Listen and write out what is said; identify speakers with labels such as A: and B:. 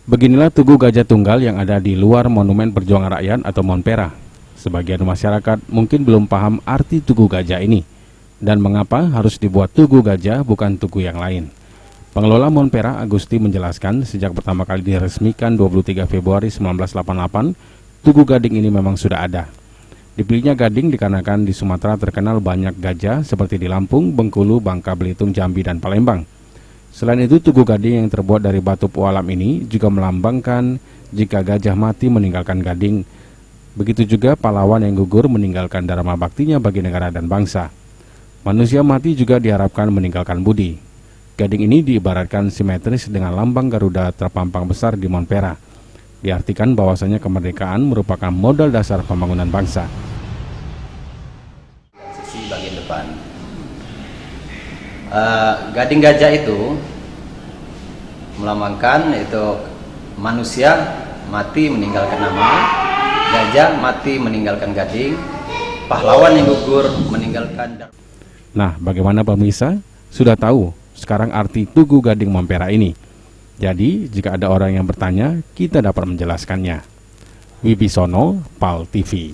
A: Beginilah Tugu Gajah Tunggal yang ada di luar Monumen Perjuangan Rakyat atau Monpera. Sebagian masyarakat mungkin belum paham arti Tugu Gajah ini dan mengapa harus dibuat Tugu Gajah bukan tugu yang lain. Pengelola Monpera Agusti menjelaskan sejak pertama kali diresmikan 23 Februari 1988, Tugu Gading ini memang sudah ada. Dipilihnya Gading dikarenakan di Sumatera terkenal banyak gajah seperti di Lampung, Bengkulu, Bangka Belitung, Jambi, dan Palembang. Selain itu, Tugu Gading yang terbuat dari batu pualam ini juga melambangkan jika gajah mati meninggalkan gading. Begitu juga pahlawan yang gugur meninggalkan dharma baktinya bagi negara dan bangsa. Manusia mati juga diharapkan meninggalkan budi. Gading ini diibaratkan simetris dengan lambang Garuda terpampang besar di Monpera. Diartikan bahwasanya kemerdekaan merupakan modal dasar pembangunan bangsa.
B: Sisi bagian depan. Gading gajah itu melambangkan itu manusia mati meninggalkan nama, gajah mati meninggalkan gading, pahlawan yang gugur meninggalkan.
A: Nah, bagaimana pemirsa? Sudah tahu sekarang arti Tugu Gading Monpera ini. Jadi, jika ada orang yang bertanya, kita dapat menjelaskannya. Wibisono, PAL TV.